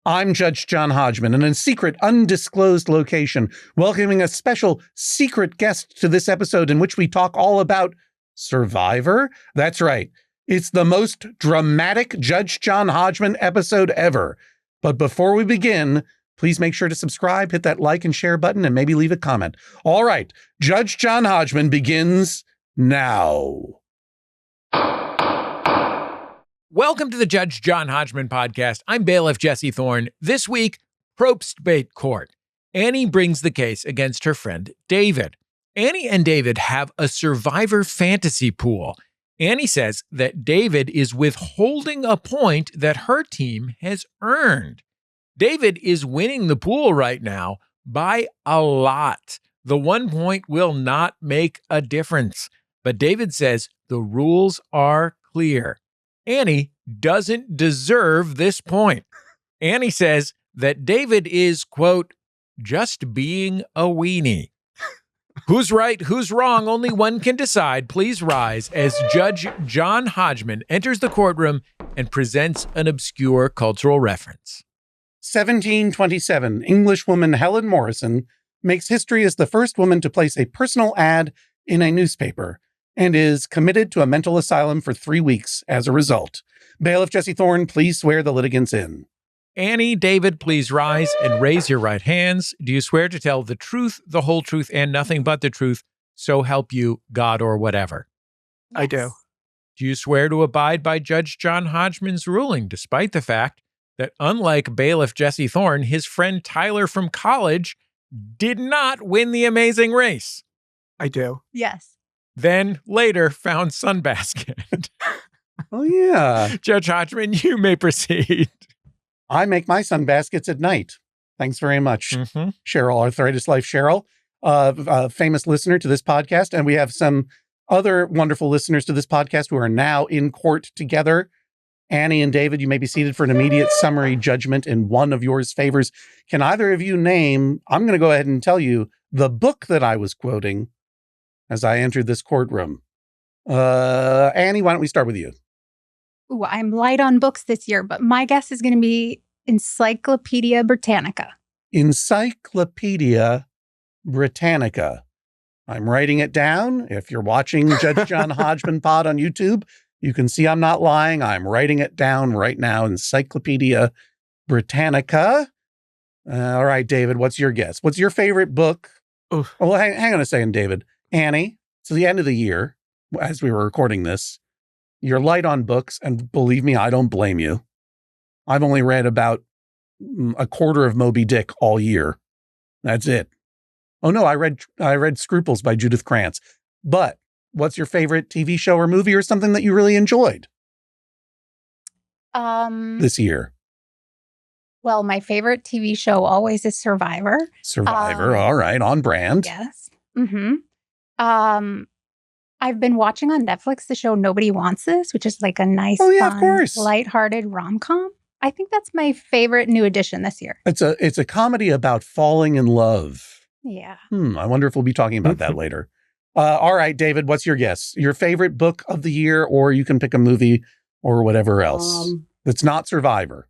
I'm Judge John Hodgman, in a secret, undisclosed location, welcoming a special secret guest to this episode in which we talk all about Survivor. That's right. It's the most dramatic Judge John Hodgman episode ever. But before we begin, please make sure to subscribe, hit that like and share button, and maybe leave a comment. All right, Judge John Hodgman begins now. Welcome to the Judge John Hodgman podcast. I'm bailiff Jesse Thorne. This week, PROBST-BATE court. Annie brings the case against her friend David. Annie and David have a survivor fantasy pool. Annie says that David is withholding a point that her team has earned. David is winning the pool right now by a lot. The 1 point will not make a difference. But David says the rules are clear. Annie doesn't deserve this point. Annie says that David is, quote, just being a weenie. Who's right, who's wrong, only one can decide. Please rise as Judge John Hodgman enters the courtroom and presents an obscure cultural reference. 1727, Englishwoman Helen Morrison makes history as the first woman to place a personal ad in a newspaper and is committed to a mental asylum for 3 weeks as a result. Bailiff Jesse Thorne, please swear the litigants in. Annie, David, please rise and raise your right hands. Do you swear to tell the truth, the whole truth, and nothing but the truth, so help you God or whatever? I do. Do you swear to abide by Judge John Hodgman's ruling, despite the fact that, unlike bailiff Jesse Thorne, his friend Tyler from college did not win the amazing race? I do. Yes. Then later found Sunbasket. Oh, yeah. Judge Hodgman, you may proceed. I make my sunbaskets at night. Thanks very much, Cheryl, Arthritis Life Cheryl, a famous listener to this podcast. And we have some other wonderful listeners to this podcast who are now in court together. Annie and David, you may be seated for an immediate summary judgment in one of yours favors. Can either of you name, I'm going to go ahead and tell you, the book that I was quoting as I entered this courtroom. Annie, why don't we start with you? Ooh, I'm light on books this year, but my guess is going to be Encyclopedia Britannica. Encyclopedia Britannica. I'm writing it down. If you're watching Judge John Hodgman Pod on YouTube, you can see I'm not lying. I'm writing it down right now. Encyclopedia Britannica. All right, David, what's your guess? What's your favorite book? Oh, well, hang on a second, David. Annie, it's the end of the year, as we were recording this. You're light on books, and believe me, I don't blame you. I've only read about a quarter of Moby Dick all year. That's it. Oh no, I read Scruples by Judith Krantz. But what's your favorite TV show or movie or something that you really enjoyed this year? Well, my favorite TV show always is Survivor. Survivor, all right, on brand. Yes. I've been watching on Netflix the show Nobody Wants This, which is like a nice, of course, lighthearted rom-com. I think that's my favorite new addition this year. It's a comedy about falling in love. Yeah. I wonder if we'll be talking about that later. All right, David, what's your guess? Your favorite book of the year, or you can pick a movie or whatever else that's not Survivor.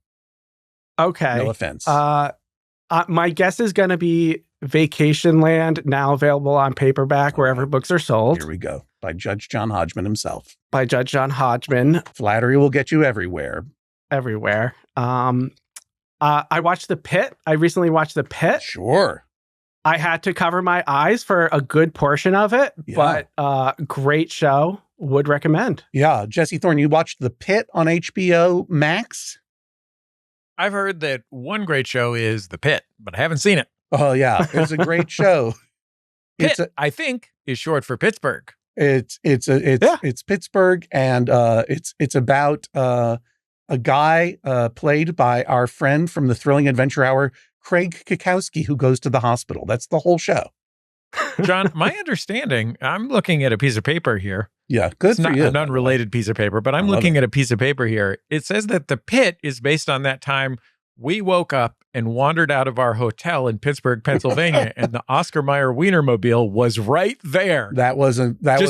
Okay. No offense. My guess is going to be Vacation Land, now available on paperback wherever books are sold. Here we go. By Judge John Hodgman himself. By Judge John Hodgman. Flattery will get you everywhere. Everywhere. I watched The Pit. I recently watched The Pit. Sure. I had to cover my eyes for a good portion of it, but great show. Would recommend. Yeah. Jesse Thorne, you watched The Pit on HBO Max? I've heard that one great show is The Pit, but I haven't seen it. Oh, yeah. It's a great show. Pitt, I think, is short for Pittsburgh. It's Pittsburgh, and it's about a guy played by our friend from the Thrilling Adventure Hour, Craig Kukowski, who goes to the hospital. That's the whole show. John, my understanding, I'm looking at a piece of paper here. Yeah, good it's for not you. An unrelated piece of paper, but I'm looking at a piece of paper here. It says that The Pit is based on that time we woke up and wandered out of our hotel in Pittsburgh, Pennsylvania, and the Oscar Mayer Wienermobile was right there. That was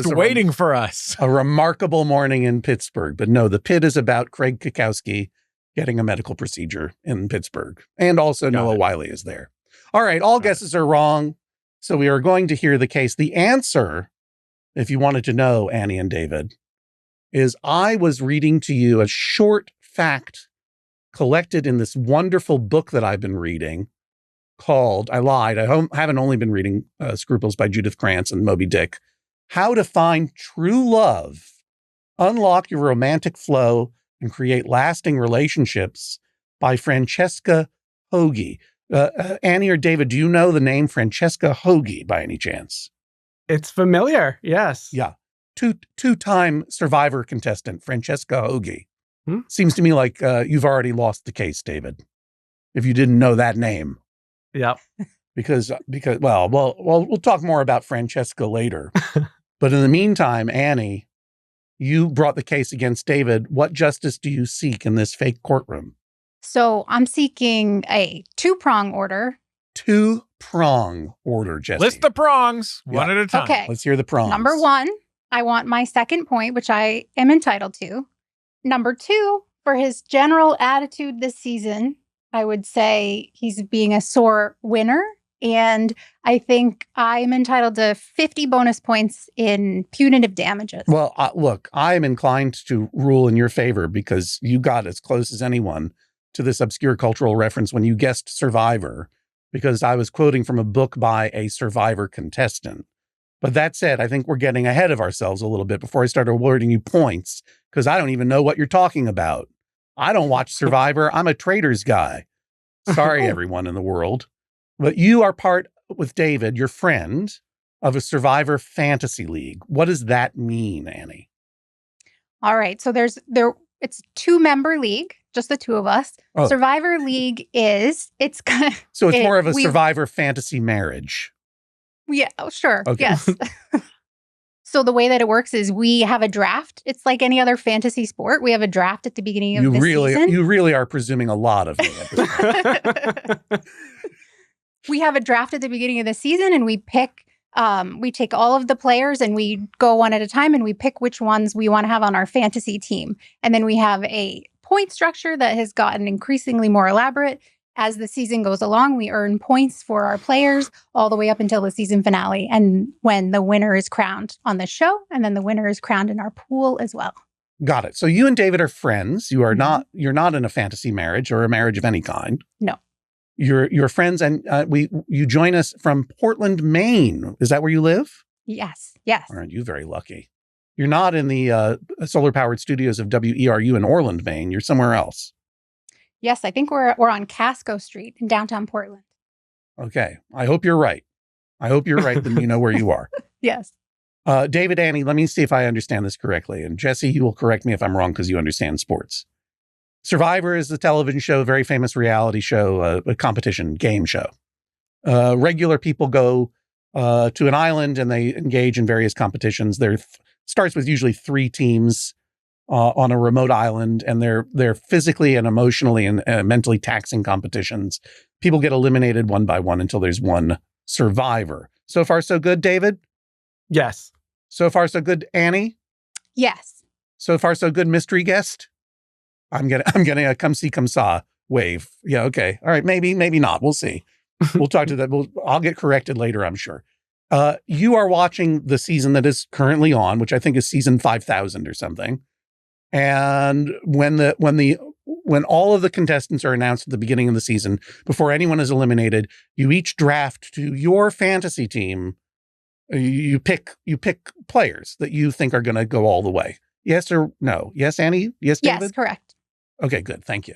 waiting for us. A remarkable morning in Pittsburgh. But no, The Pit is about Craig Kukowski, getting a medical procedure in Pittsburgh. And also Got Noah it. Wiley is there. All right, all Got it. guesses are wrong. So we are going to hear the case. The answer, if you wanted to know, Annie and David, is I was reading to you a short fact collected in this wonderful book that I've been reading called, I lied, haven't only been reading Scruples by Judith Krantz and Moby Dick, How to Find True Love, Unlock Your Romantic Flow, and Create Lasting Relationships by Francesca Hogi. Annie or David, do you know the name Francesca Hogi by any chance? It's familiar. Yes. Yeah. Two-time Survivor contestant, Francesca Hogi. Hmm? Seems to me like you've already lost the case, David, if you didn't know that name. Yep. Because well, we'll talk more about Francesca later. But in the meantime, Annie, you brought the case against David. What justice do you seek in this fake courtroom? So I'm seeking a 2-prong order. 2-prong order, Jesse. List the prongs one at a time. Okay. Let's hear the prongs. Number 1, I want my second point, which I am entitled to. Number 2, for his general attitude this season, I would say he's being a sore winner. And I think I'm entitled to 50 bonus points in punitive damages. Well, look, I am inclined to rule in your favor because you got as close as anyone to this obscure cultural reference when you guessed Survivor, because I was quoting from a book by a Survivor contestant. But that said, I think we're getting ahead of ourselves a little bit before I start awarding you points, because I don't even know what you're talking about. I don't watch Survivor. I'm a Traders guy. Sorry, everyone in the world. But you are part, with David, your friend, of a Survivor fantasy league. What does that mean, Annie? All right. So it's a 2-member league, just the 2 of us. Oh. Survivor League it's kind of, So it's more of a Survivor fantasy marriage. yeah, oh, sure. Okay. Yes. So the way that it works is we have a draft. It's like any other fantasy sport. We have a draft at the beginning of the season. You really are presuming a lot of me at this point. We have a draft at the beginning of the season, and we pick, we take all of the players and we go one at a time and we pick which ones we want to have on our fantasy team. And then we have a point structure that has gotten increasingly more elaborate. As the season goes along, we earn points for our players all the way up until the season finale. And when the winner is crowned on the show, and then the winner is crowned in our pool as well. Got it. So you and David are friends. You are you're not in a fantasy marriage or a marriage of any kind. No. You're friends, and you join us from Portland, Maine. Is that where you live? Yes. Yes. Aren't you very lucky? You're not in the solar-powered studios of WERU in Orland, Maine. You're somewhere else. Yes, I think we're on Casco Street in downtown Portland. Okay. I hope you're right. I hope you're right, then you know where you are. Yes. David, Annie, let me see if I understand this correctly. And Jesse, you will correct me if I'm wrong because you understand sports. Survivor is the television show, very famous reality show, a competition game show. Regular people go to an island and they engage in various competitions. There starts with usually 3 teams on a remote island, and they're physically and emotionally and mentally taxing competitions. People get eliminated one by one until there's one survivor. So far, so good, David? Yes. So far, so good, Annie? Yes. So far, so good, mystery guest? I'm getting a come see, come saw wave. Yeah, okay. All right, maybe not. We'll see. We'll talk to that. I'll get corrected later, I'm sure. You are watching the season that is currently on, which I think is season 5,000 or something. And when all of the contestants are announced at the beginning of the season, before anyone is eliminated, you each draft to your fantasy team. You pick players that you think are going to go all the way. Yes or no? Yes, Annie? Yes, David? Yes, correct. Okay, good. Thank you.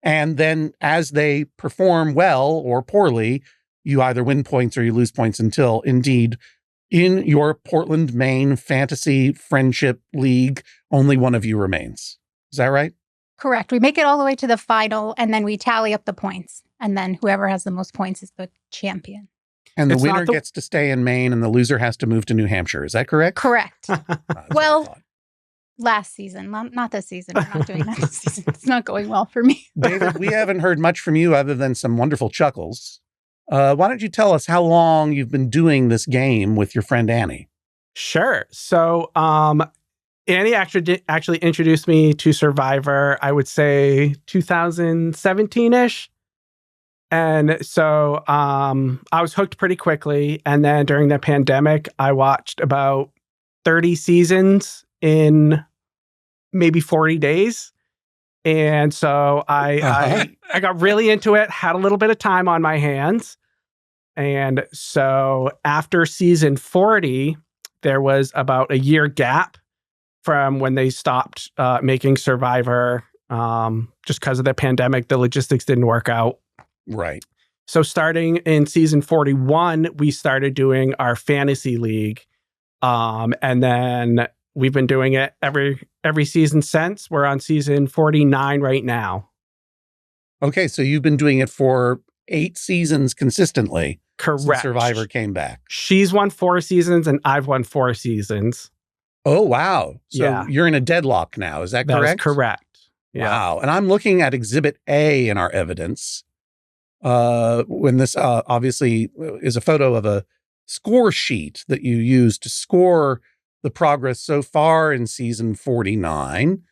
And then as they perform well or poorly, you either win points or you lose points until, indeed, in your Portland, Maine fantasy friendship league, only one of you remains. Is that right? Correct. We make it all the way to the final, and then we tally up the points. And then whoever has the most points is the champion. And the It's winner not the- gets to stay in Maine and the loser has to move to New Hampshire. Is that correct? Correct. That's what I Well, thought. Last season, not this season. We're not doing that this season. It's not going well for me. David, we haven't heard much from you other than some wonderful chuckles. Why don't you tell us how long you've been doing this game with your friend Annie? Sure. So Annie actually introduced me to Survivor, I would say 2017-ish. And so I was hooked pretty quickly. And then during the pandemic, I watched about 30 seasons in maybe 40 days. And so I got really into it, had a little bit of time on my hands. And so after season 40, there was about a year gap from when they stopped making Survivor just because of the pandemic. The logistics didn't work out. Right. So starting in season 41, we started doing our fantasy league. And then we've been doing it every season since. We're on season 49 right now. Okay, so you've been doing it for 8 seasons consistently. Correct. Since Survivor came back. She's won 4 seasons and I've won 4 seasons. Oh, wow. So Yeah. you're in a deadlock now. Is that correct? That is correct. Yeah. Wow. And I'm looking at Exhibit A in our evidence. When this obviously is a photo of a score sheet that you use to score the progress so far in season 49.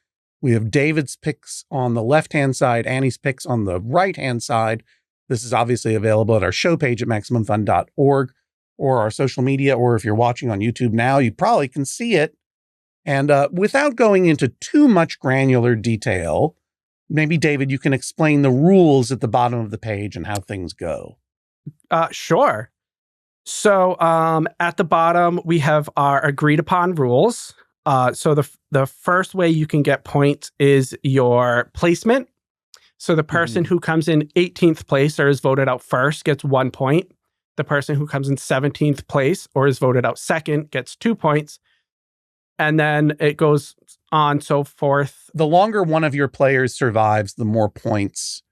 We have David's picks on the left-hand side, Annie's picks on the right-hand side. This is obviously available at our show page at MaximumFun.org or our social media, or if you're watching on YouTube now, you probably can see it. And without going into too much granular detail, maybe, David, you can explain the rules at the bottom of the page and how things go. Sure. So at the bottom, we have our agreed upon rules. So the first way you can get points is your placement. So the person who comes in 18th place or is voted out first gets 1 point. The person who comes in 17th place or is voted out second gets 2 points. And then it goes on so forth. The longer one of your players survives, the more points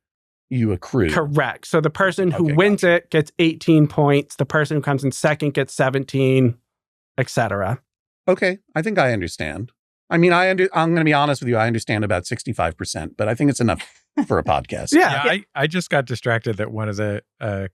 you accrue. Correct. So the person who wins it gets 18 points. The person who comes in second gets 17, etc. Okay, I think I understand. I mean, I'm going to be honest with you. I understand about 65%, but I think it's enough for a podcast. Yeah. I just got distracted that one of the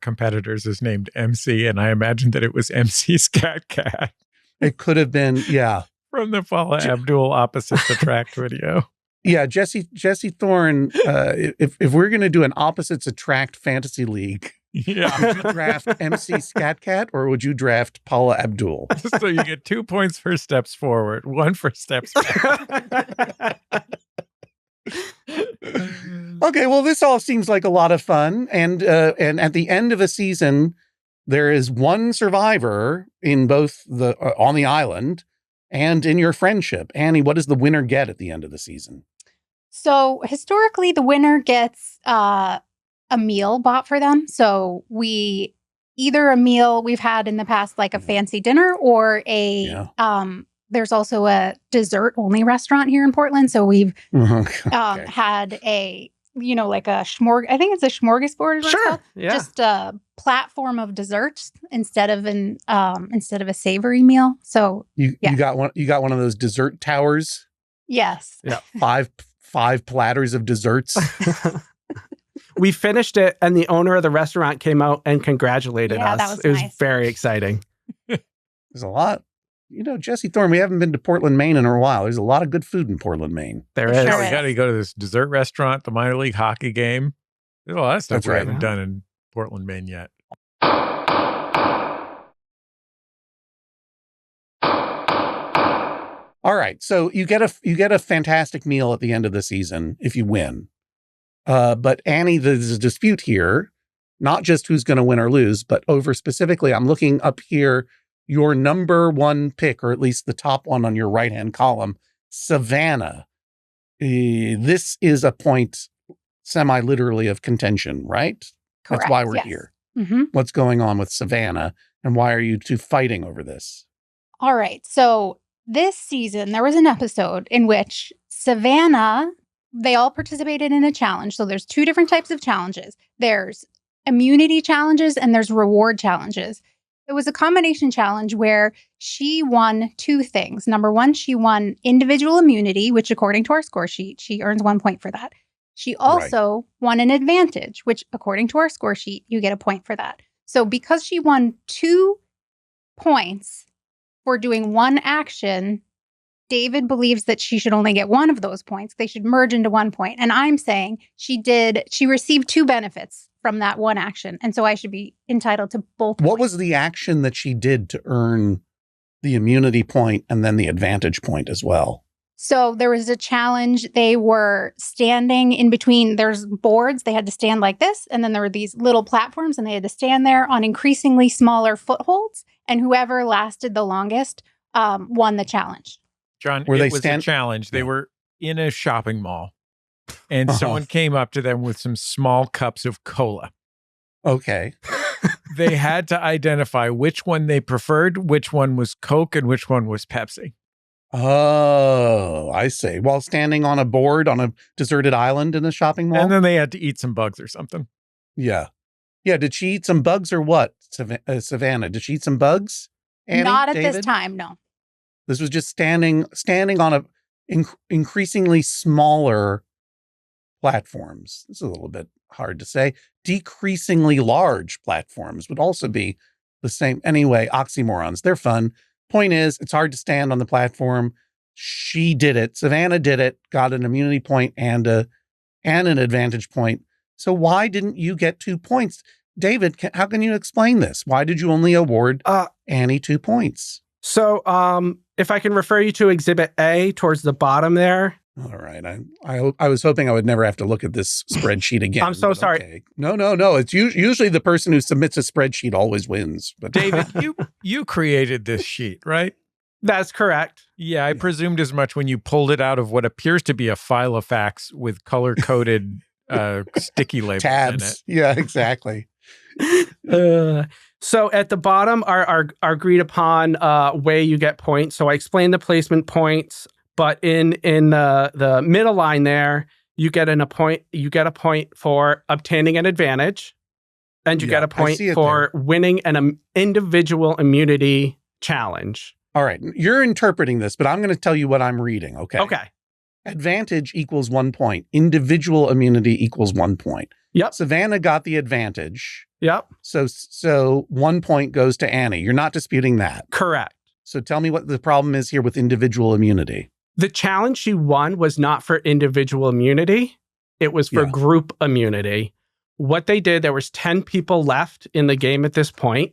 competitors is named MC, and I imagined that it was MC Scat Cat. It could have been, yeah. From the Paula Abdul Opposites Attract video. Yeah, Jesse Thorne, if we're going to do an Opposites Attract fantasy league, would you draft MC Scat Cat or would you draft Paula Abdul? So you get 2 points for steps forward, 1 for steps back. Okay, well, this all seems like a lot of fun. And at the end of a season, there is one survivor in both on the island and in your friendship. Annie, what does the winner get at the end of the season? So historically, the winner gets a meal bought for them. So either a meal we've had in the past, like a fancy dinner, or there's also a dessert only restaurant here in Portland. So we've had a, like a I think it's a smorgasbord. Sure. Yeah. Just a platform of desserts instead of a savory meal. So you got one of those dessert towers. Yes. Yeah. Five platters of desserts. We finished it, and the owner of the restaurant came out and congratulated us. That was it was nice. very exciting. There's a lot. Jesse Thorne, we haven't been to Portland, Maine in a while. There's a lot of good food in Portland, Maine. There Sure is. We got to go to this dessert restaurant, the minor league hockey game. There's a lot of stuff That's we right. haven't done in Portland, Maine yet. All right, so you get a fantastic meal at the end of the season if you win. But Annie, there's a dispute here, not just who's going to win or lose, but over specifically, I'm looking up here, your number one pick, or at least the top one on your right-hand column, Savannah. This is a point semi-literally of contention, right? Correct. That's why we're yes. here. Mm-hmm. What's going on with Savannah, and why are you two fighting over this? All right. So this season, there was an episode in which Savannah, they all participated in a challenge. So there's 2 different types of challenges. There's immunity challenges and there's reward challenges. It was a combination challenge where she won 2 things. Number 1, she won individual immunity, which according to our score sheet, she earns 1 point for that. She also won an advantage, which according to our score sheet, you get a point for that. So because she won 2 points for doing 1 action, David believes that she should only get one of those points. They should merge into 1 point. And I'm saying she received 2 benefits from that one action. And so I should be entitled to both. What points. was the action that she did to earn the immunity point and then the advantage point as well? So there was a challenge. They were standing in between. There's boards. They had to stand like this. And then there were these little platforms and they had to stand there on increasingly smaller footholds. And whoever lasted the longest won the challenge. John, Were it they was a challenge. They were in a shopping mall and someone came up to them with some small cups of cola. Okay. They had to identify which one they preferred, which one was Coke and which one was Pepsi. Oh, I see. While standing on a board on a deserted island in a shopping mall? And then they had to eat some bugs or something. Yeah. Yeah. Did she eat some bugs or what, Savannah? Did she eat some bugs? Annie, Not at David? this time, no. This was just standing on a increasingly smaller platforms. This is a little bit hard to say. Decreasingly large platforms would also be the same. Anyway, oxymorons. They're fun. Point is, it's hard to stand on the platform. She did it. Savannah did it, got an immunity point and an advantage point. So why didn't you get 2 points? David, how can you explain this? Why did you only award Annie 2 points? So if I can refer you to Exhibit A towards the bottom there. All right. I was hoping I would never have to look at this spreadsheet again. I'm so sorry. Okay. No. It's usually the person who submits a spreadsheet always wins. But David, you created this sheet, right? That's correct. Yeah, I presumed as much when you pulled it out of what appears to be a file of facts with color-coded sticky labels tabs. in it. Yeah, exactly. So at the bottom are agreed upon way you get points. So I explained the placement points, but in the middle line there, you get a point for obtaining an advantage, and you get a point for winning an individual immunity challenge. All right, you're interpreting this, but I'm going to tell you what I'm reading. Okay. Okay. Advantage equals 1 point. Individual immunity equals 1 point. Yep. Savannah got the advantage. Yep. So 1 point goes to Annie. You're not disputing that. Correct. So tell me what the problem is here with individual immunity. The challenge she won was not for individual immunity. It was for group immunity. What they did, there was 10 people left in the game at this point.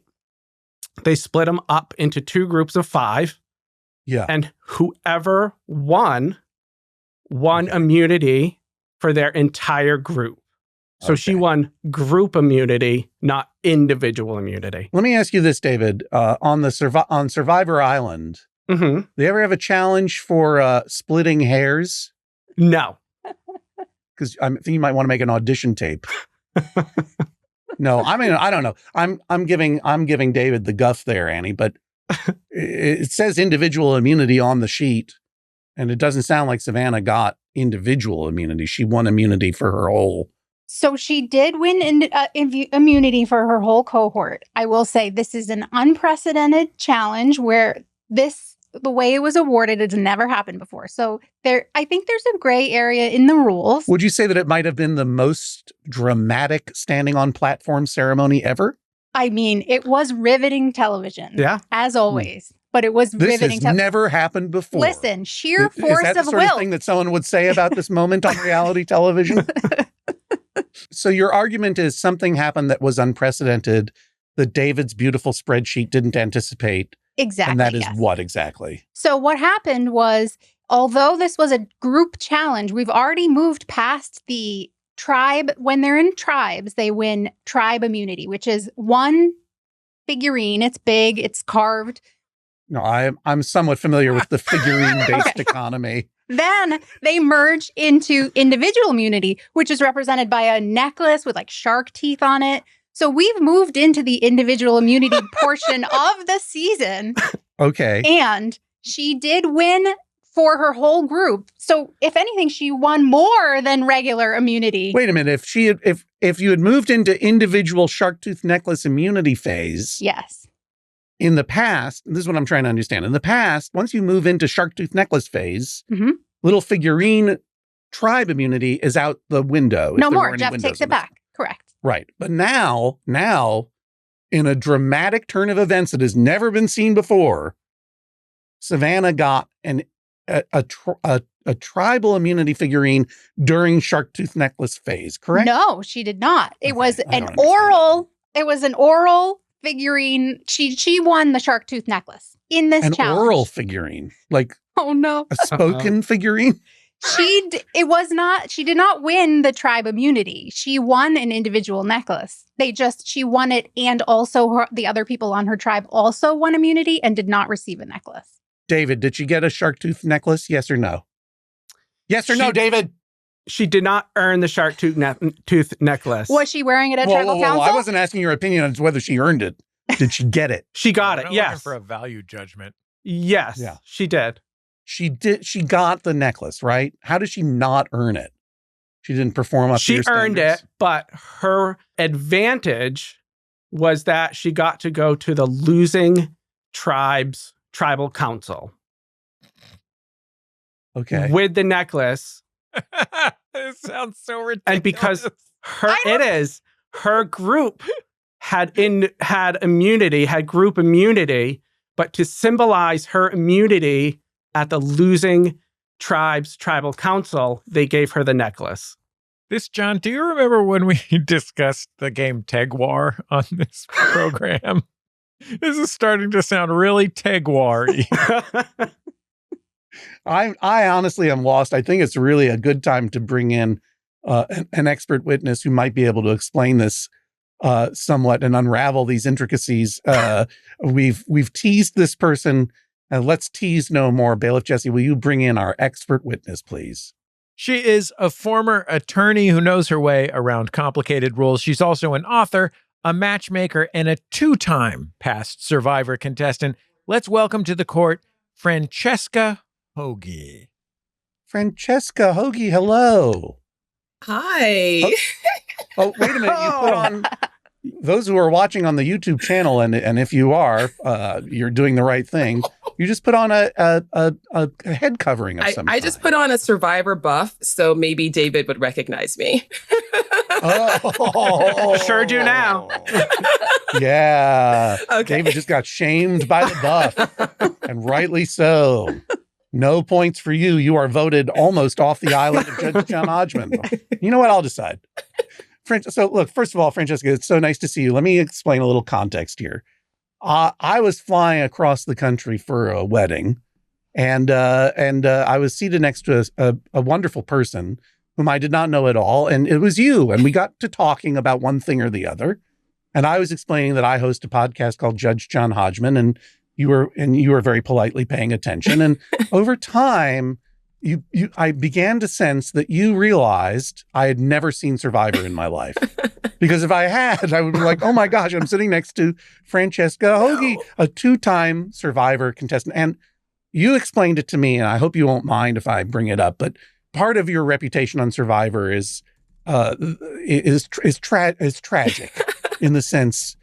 They split them up into 2 groups of 5. Yeah. And whoever won immunity for their entire group. So she won group immunity, not individual immunity. Let me ask you this, David. On Survivor Island, they ever have a challenge for splitting hairs? No. Because I think you might want to make an audition tape. No, I mean, I don't know. I'm giving David the guff there, Annie, but it says individual immunity on the sheet, and it doesn't sound like Savannah got individual immunity. She won immunity for her whole. So she did win immunity for her whole cohort. I will say this is an unprecedented challenge where the way it was awarded has never happened before. So I think there's a gray area in the rules. Would you say that it might have been the most dramatic standing on platform ceremony ever? I mean, it was riveting television. Yeah. As always. But it was riveting. This has never happened before. Listen, sheer force is that of the sort will. of thing that someone would say about this moment on reality television? So your argument is something happened that was unprecedented that David's beautiful spreadsheet didn't anticipate. Exactly. And that is what exactly? So what happened was, although this was a group challenge, we've already moved past the tribe. When they're in tribes, they win tribe immunity, which is one figurine. It's big, it's carved. No, I'm somewhat familiar with the figurine-based economy. Then they merge into individual immunity, which is represented by a necklace with like shark teeth on it. So we've moved into the individual immunity portion of the season. Okay. And she did win for her whole group. So if anything, she won more than regular immunity. Wait a minute. If you had moved into individual shark tooth necklace immunity phase. Yes. In the past, this is what I'm trying to understand. In the past, once you move into shark tooth necklace phase, little figurine tribe immunity is out the window. No more. Jeff takes it back. Correct. Right. But now, in a dramatic turn of events that has never been seen before, Savannah got an a tribal immunity figurine during Shark Tooth Necklace phase, correct? No, she did not. It Okay, was I an don't understand oral. It was an oral figurine. She won the Shark Tooth Necklace in this An challenge. oral figurine, like Oh no. a spoken figurine? She did not win the tribe immunity. She won an individual necklace. She won it, and also the other people on her tribe also won immunity and did not receive a necklace. David, did she get a Shark Tooth Necklace? Yes or no? Yes or no, David? She did not earn the shark tooth necklace. Was she wearing it at tribal council? I wasn't asking your opinion on whether she earned it. Did she get it? She got it, We're not looking yes. for a value judgment. Yes, Yeah. she did. She did. She got the necklace, right? How did she not earn it? She didn't perform up to She your earned standards? it, but her advantage was that she got to go to the losing tribe's tribal council Okay. with the necklace. It sounds so ridiculous. And because her group had immunity, had group immunity, but to symbolize her immunity at the losing tribe's tribal council, they gave her the necklace. John, do you remember when we discussed the game Tag War on this program? This is starting to sound really Tag War-y. I honestly am lost. I think it's really a good time to bring in an expert witness who might be able to explain this somewhat and unravel these intricacies. We've teased this person. Let's tease no more. Bailiff Jesse, will you bring in our expert witness, please? She is a former attorney who knows her way around complicated rules. She's also an author, a matchmaker, and a two-time past Survivor contestant. Let's welcome to the court, Francesca Hogi. Francesca Hogi, hello. Hi. Oh, wait a minute. You put on, those who are watching on the YouTube channel, and if you are, you're doing the right thing. You just put on a head covering of some I kind. just put on a Survivor buff, so maybe David would recognize me. Oh, Sure do now. Yeah. Okay. David just got shamed by the buff, and rightly so. No points for you. You are voted almost off the island of Judge John Hodgman. You know what? I'll decide. So look, first of all, Francesca, it's so nice to see you. Let me explain a little context here. I was flying across the country for a wedding, and I was seated next to a wonderful person whom I did not know at all, and it was you. And we got to talking about one thing or the other, and I was explaining that I host a podcast called Judge John Hodgman, and you were very politely paying attention. And over time, I began to sense that you realized I had never seen Survivor in my life. Because if I had, I would be like, oh my gosh, I'm sitting next to Francesca Hogi, a two-time Survivor contestant. And you explained it to me, and I hope you won't mind if I bring it up, but part of your reputation on Survivor is tragic in the sense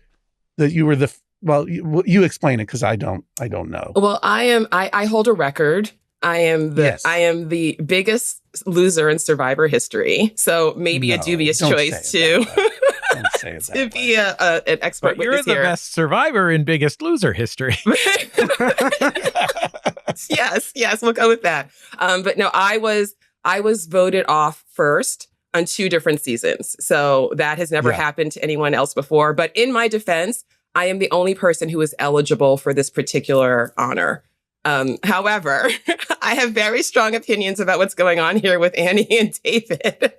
that you were you explain it, because I don't know. Well, I hold a record. I am the biggest loser in Survivor history. So maybe a dubious choice to be an expert But you're witness the here. best survivor in Biggest Loser history. Yes, we'll go with that. But no, I was voted off first on 2 different seasons. So that has never happened to anyone else before. But in my defense, I am the only person who is eligible for this particular honor. However, I have very strong opinions about what's going on here with Annie and David.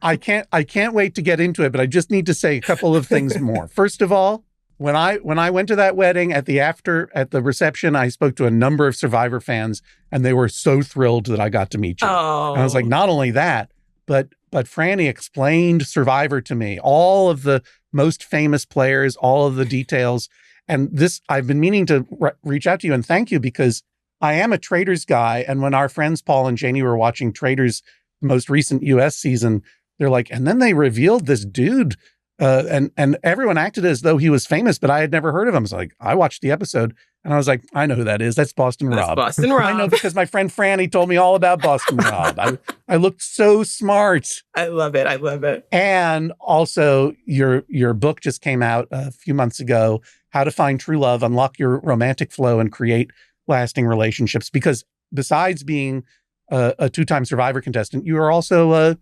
I can't wait to get into it, but I just need to say a couple of things more. First of all, when I went to that wedding at the reception, I spoke to a number of Survivor fans, and they were so thrilled that I got to meet you. Oh. And I was like, not only that, but Franny explained Survivor to me, all of the most famous players, all of the details. And this, I've been meaning to reach out to you and thank you, because I am a Traitors guy. And when our friends Paul and Janie were watching Traitors' most recent US season, they're like, and then they revealed this dude, and everyone acted as though he was famous, but I had never heard of him. So like, I watched the episode and I was like, I know who that is. That's Boston Rob. Boston Rob. I know, because my friend Franny told me all about Boston Rob. I looked so smart. I love it. And also your book just came out a few months ago, How to Find True Love, Unlock Your Romantic Flow, and Create Lasting Relationships. Because besides being a two-time Survivor contestant, you are also a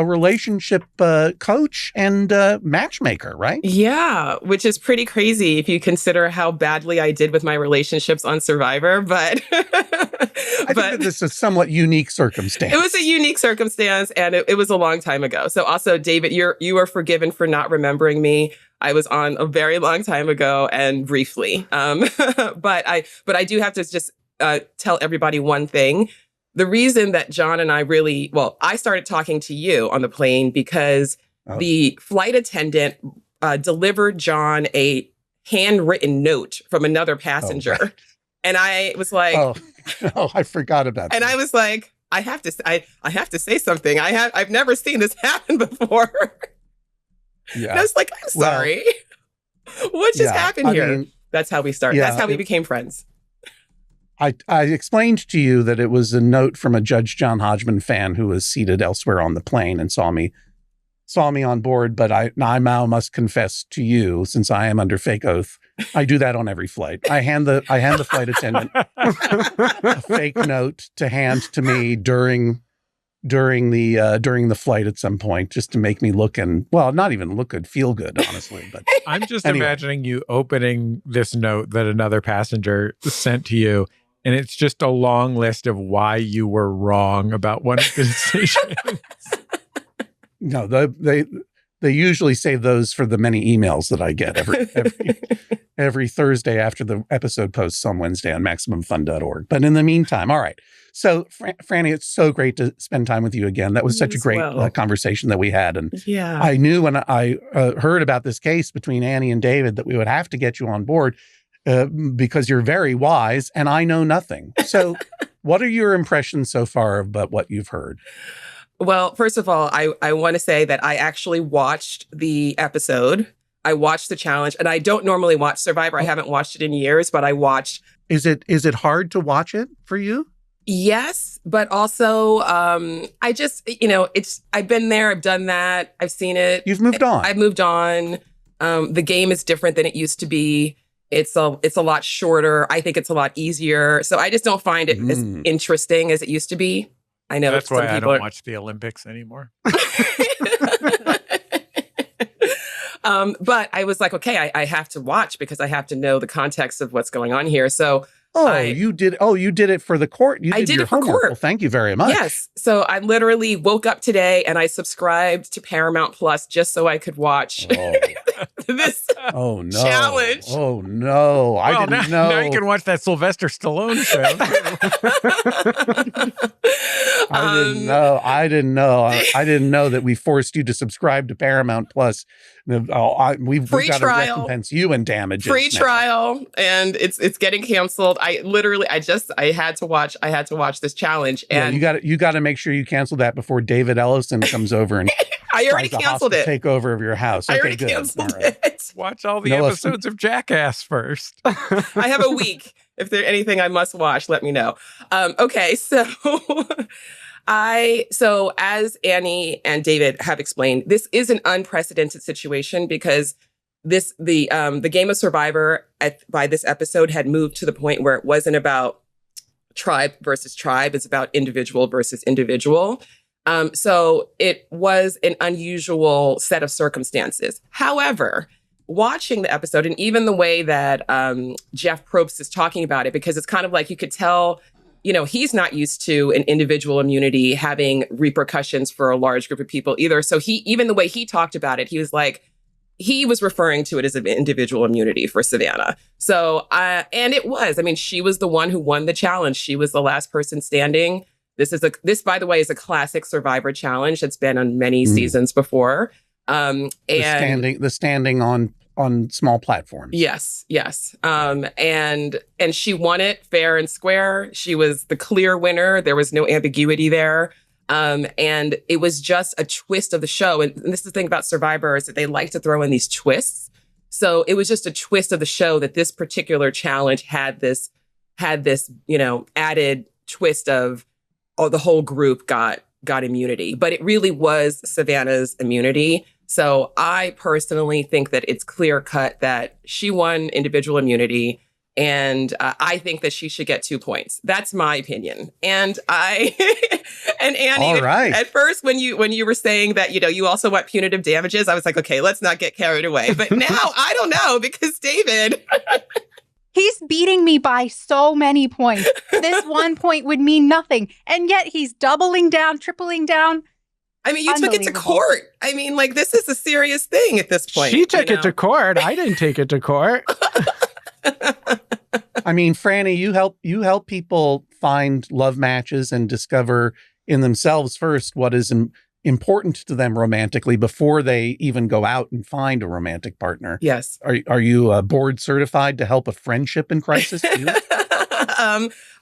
relationship coach and matchmaker, right? Yeah, which is pretty crazy if you consider how badly I did with my relationships on Survivor. But I think that this is a somewhat unique circumstance. It was a unique circumstance, and it was a long time ago. So also, David, you are forgiven for not remembering me. I was on a very long time ago and briefly. But I do have to just tell everybody one thing. The reason that John and I started talking to you on the plane because the flight attendant delivered John a handwritten note from another passenger. Oh, right. And I was like, I forgot about that. And I was like, I have to say something. I've never seen this happen before. Yeah. And I was like, I'm sorry. What just happened here? Mean, that's how we started. That's how we became friends. I explained to you that it was a note from a Judge John Hodgman fan who was seated elsewhere on the plane and saw me on board. But I now must confess to you, since I am under fake oath, I do that on every flight. I hand the flight attendant a fake note to hand to me during the flight at some point, just to make me look not even look good, feel good, honestly. But I'm just imagining you opening this note that another passenger sent to you. And it's just a long list of why you were wrong about one of the decisions. No, they usually save those for the many emails that I get every Thursday after the episode posts on Wednesday on MaximumFun.org. But in the meantime, all right. So, Franny, it's so great to spend time with you again. That was such a great conversation that we had. And I knew when I heard about this case between Annie and David that we would have to get you on board. Because you're very wise and I know nothing. So what are your impressions so far about what you've heard? Well, first of all, I want to say that I actually watched the episode. I watched the challenge, and I don't normally watch Survivor. I haven't watched it in years, but I watched. Is it hard to watch it for you? Yes, but also I just, I've been there, I've done that, I've seen it. You've moved on. I've moved on. The game is different than it used to be. It's a lot shorter. I think it's a lot easier. So I just don't find it as interesting as it used to be. I know that's why I don't watch the Olympics anymore. But I was like, okay, I have to watch because I have to know the context of what's going on here. So you did it for the court. I did it for court. Well, thank you very much. Yes. So I literally woke up today and I subscribed to Paramount Plus just so I could watch this challenge. Oh no. I didn't know. Now you can watch that Sylvester Stallone show. I didn't know that we forced you to subscribe to Paramount Plus. We've got to recompense you in damages. Free trial, and it's getting canceled. I had to watch this challenge, and you got to make sure you cancel that before David Ellison comes over and I already canceled it. Take over of your house. I already canceled it. Watch all the episodes of Jackass first. I have a week. If there's anything I must watch, let me know. Okay, so. So as Annie and David have explained, this is an unprecedented situation because the game of Survivor by this episode had moved to the point where it wasn't about tribe versus tribe. It's about individual versus individual. So it was an unusual set of circumstances. However, watching the episode and even the way that Jeff Probst is talking about it, because it's kind of like you could tell, he's not used to an individual immunity having repercussions for a large group of people either. So even the way he talked about it, he was referring to it as an individual immunity for Savannah. So, and it was, she was the one who won the challenge. She was the last person standing. This, by the way, is a classic Survivor challenge that's been on many seasons before. The standing on small platforms. Yes. And she won it fair and square. She was the clear winner. There was no ambiguity there. And it was just a twist of the show. And this is the thing about Survivor is that they like to throw in these twists. So it was just a twist of the show that this particular challenge had this, added twist of, the whole group got immunity. But it really was Savannah's immunity. So I personally think that it's clear cut that she won individual immunity. And I think that she should get 2 points. That's my opinion. And and Annie, All right. at first when you were saying that, you also want punitive damages, I was like, okay, let's not get carried away. But now I don't know, because David, he's beating me by so many points. This 1 point would mean nothing. And yet he's doubling down, tripling down. I mean, you took it to court. I mean, like, this is a serious thing at this point. She took it to court. I didn't take it to court. I mean, Franny, you help people find love matches and discover in themselves first what is important to them romantically before they even go out and find a romantic partner. Yes. Are you board certified to help a friendship in crisis too?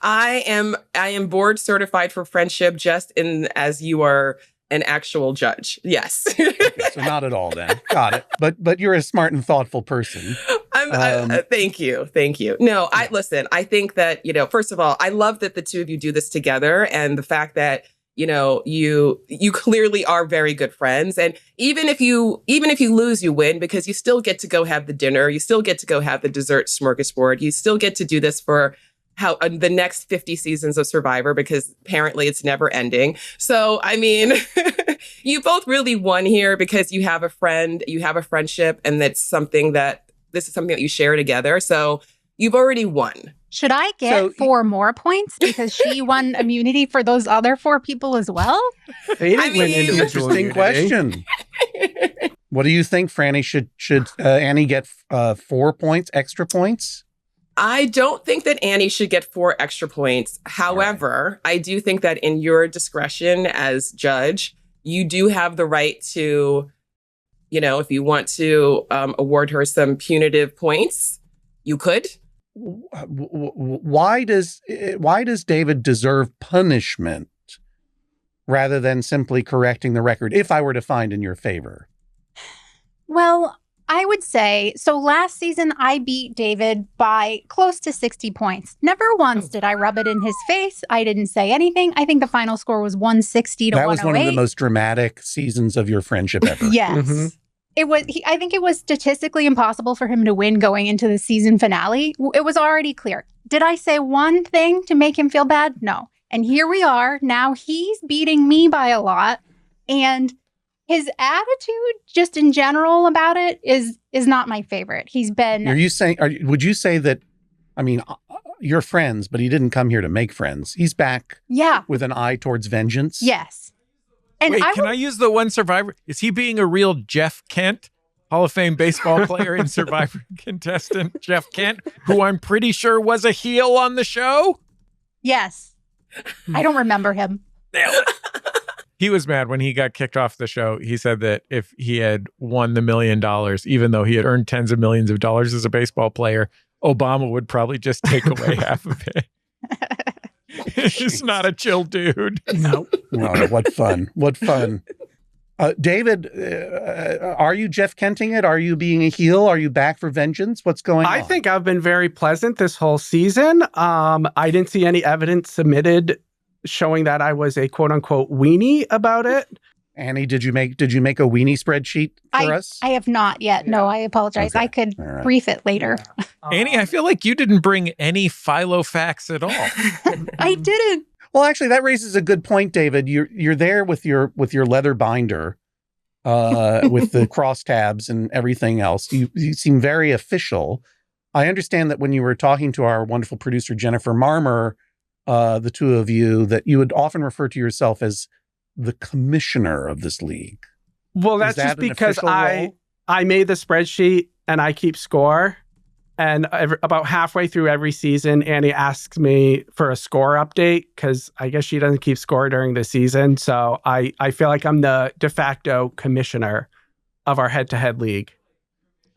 I am board certified for friendship, just as you are an actual judge. Yes. Okay, so not at all then. Got it. But you're a smart and thoughtful person. Thank you. No, listen, I think that, first of all, I love that the two of you do this together, and the fact that, you clearly are very good friends. And even if you lose, you win, because you still get to go have the dinner. You still get to go have the dessert smorgasbord. You still get to do this for the next 50 seasons of Survivor, because apparently it's never ending. So, I mean, you both really won here, because you have a friend, you have a friendship, and this is something that you share together. So you've already won. Should I get 4 more points because she won immunity for those other 4 people as well? They didn't win individual interesting question. What do you think, Franny? Should Annie get 4 points, extra points? I don't think that Annie should get 4 extra points. However, I do think that in your discretion as judge, you do have the right to, if you want to award her some punitive points, you could. Why does David deserve punishment rather than simply correcting the record, if I were to find in your favor? Well, I would say, so last season I beat David by close to 60 points. Never once did I rub it in his face. I didn't say anything. I think the final score was 160 to 108. That was one of the most dramatic seasons of your friendship ever. Yes. Mm-hmm. It was. I think it was statistically impossible for him to win going into the season finale. It was already clear. Did I say one thing to make him feel bad? No. And here we are. Now he's beating me by a lot. And his attitude, just in general about it, is not my favorite. He's been. Would you say that? I mean, you're friends, but he didn't come here to make friends. He's back. Yeah. With an eye towards vengeance. Yes. And wait, can I use the one Survivor? Is he being a real Jeff Kent, Hall of Fame baseball player and Survivor contestant Jeff Kent, who I'm pretty sure was a heel on the show? Yes. I don't remember him. He was mad when he got kicked off the show. He said that if he had won the $1 million, even though he had earned tens of millions of dollars as a baseball player, Obama would probably just take away half of it. He's not a chill dude. No. Oh, what fun. What fun. David, are you Jeff Kenting it? Are you being a heel? Are you back for vengeance? What's going on? I think I've been very pleasant this whole season. I didn't see any evidence submitted showing that I was a quote unquote weenie about it. Annie, did you make a weenie spreadsheet for us? I have not yet. No, I apologize. Okay. I could brief it later. Annie, I feel like you didn't bring any philo facts at all. I didn't. Well, actually, that raises a good point, David. You're there with your leather binder, with the crosstabs and everything else. You seem very official. I understand that when you were talking to our wonderful producer Jennifer Marmer, the two of you, that you would often refer to yourself as the commissioner of this league. Well, that's just because I made the spreadsheet and I keep score. And about halfway through every season, Annie asks me for a score update because I guess she doesn't keep score during the season. So I feel like I'm the de facto commissioner of our head-to-head league.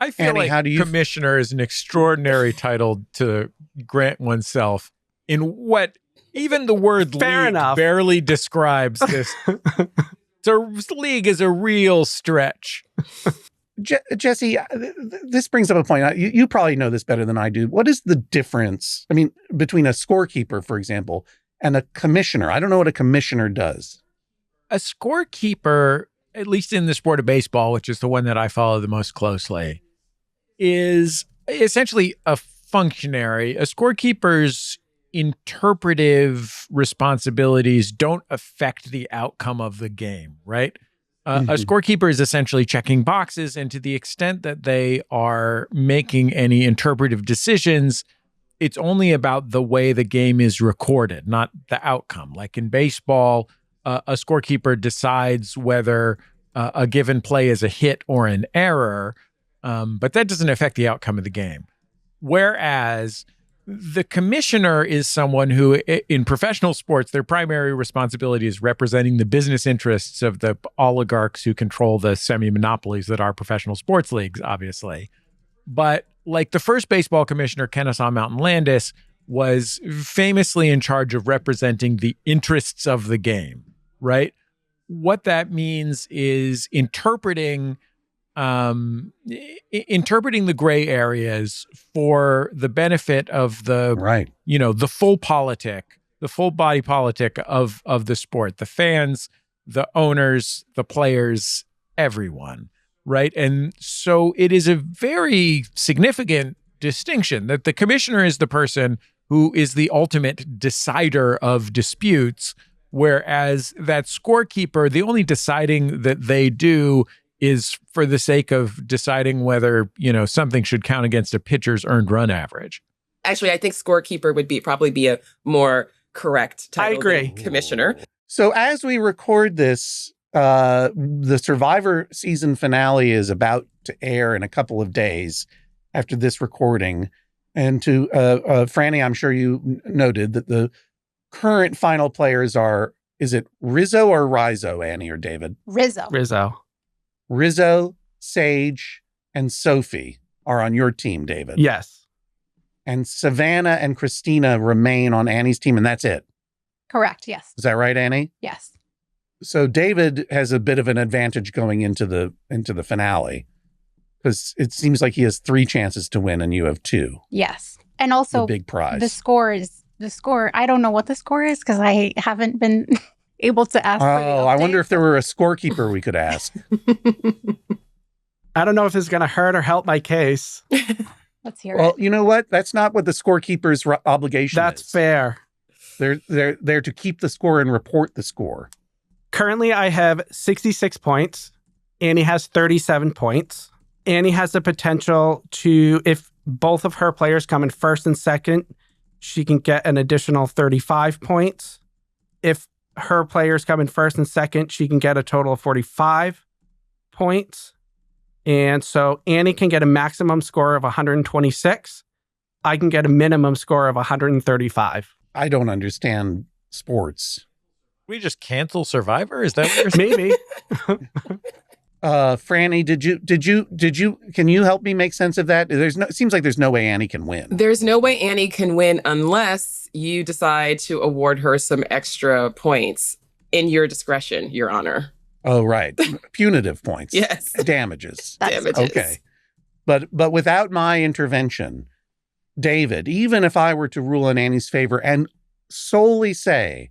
I feel Annie, like commissioner is an extraordinary title to grant oneself in what even the word Fair league enough. barely describes this. This league is a real stretch. Jesse, this brings up a point. You probably know this better than I do. What is the difference, I mean, between a scorekeeper, for example, and a commissioner? I don't know what a commissioner does. A scorekeeper, at least in the sport of baseball, which is the one that I follow the most closely, is essentially a functionary, a scorekeeper's interpretive responsibilities don't affect the outcome of the game, right? A scorekeeper is essentially checking boxes, and to the extent that they are making any interpretive decisions, it's only about the way the game is recorded, not the outcome. Like in baseball, a scorekeeper decides whether a given play is a hit or an error, but that doesn't affect the outcome of the game. Whereas the commissioner is someone who, in professional sports, their primary responsibility is representing the business interests of the oligarchs who control the semi-monopolies that are professional sports leagues, obviously. But like the first baseball commissioner, Kennesaw Mountain Landis, was famously in charge of representing the interests of the game, right? What that means is interpreting the gray areas for the benefit of the, the full body politic of the sport, the fans, the owners, the players, everyone, right? And so it is a very significant distinction that the commissioner is the person who is the ultimate decider of disputes, whereas that scorekeeper, the only deciding that they do is for the sake of deciding whether, something should count against a pitcher's earned run average. Actually, I think scorekeeper would probably be a more correct title. I agree. Than commissioner. So as we record this, the Survivor season finale is about to air in a couple of days after this recording. And to Franny, I'm sure you noted that the current final players are, is it Rizzo or Rizzo, Annie or David? Rizzo, Sage, and Sophie are on your team, David. Yes. And Savannah and Christina remain on Annie's team, and that's it. Correct, yes. Is that right, Annie? Yes. So David has a bit of an advantage going into the finale, because it seems like he has 3 chances to win and you have 2. Yes. And also the big prize. The score. I don't know what the score is because I haven't been able to ask. Oh, I wonder if there were a scorekeeper we could ask. I don't know if it's going to hurt or help my case. Let's hear it. Well, you know what? That's not what the scorekeeper's obligation is. That's fair. They're there to keep the score and report the score. Currently, I have 66 points. Annie has 37 points. Annie has the potential to, if both of her players come in first and second, she can get an additional 35 points. If her players come in first and second, she can get a total of 45 points. And so Annie can get a maximum score of 126. I can get a minimum score of 135. I don't understand sports. We just cancel Survivor? Is that what you're saying? Maybe. Franny, did you, can you help me make sense of that? It seems like there's no way Annie can win. There's no way Annie can win unless you decide to award her some extra points in your discretion, Your Honor. Oh, right. Punitive points. Yes. Damages. Damages. Okay. But without my intervention, David, even if I were to rule in Annie's favor and solely say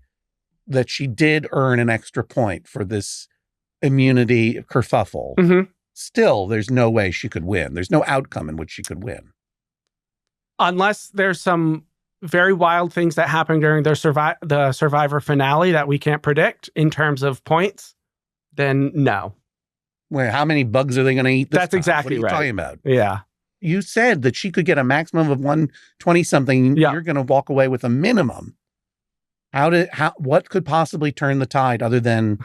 that she did earn an extra point for this immunity kerfuffle, still there's no way she could win. There's no outcome in which she could win. Unless there's some very wild things that happen during the Survivor finale that we can't predict in terms of points, then no. Wait, how many bugs are they going to eat this That's time? exactly what are you right. talking about? Yeah. You said that she could get a maximum of 120-something. Yeah. You're going to walk away with a minimum. What could possibly turn the tide other than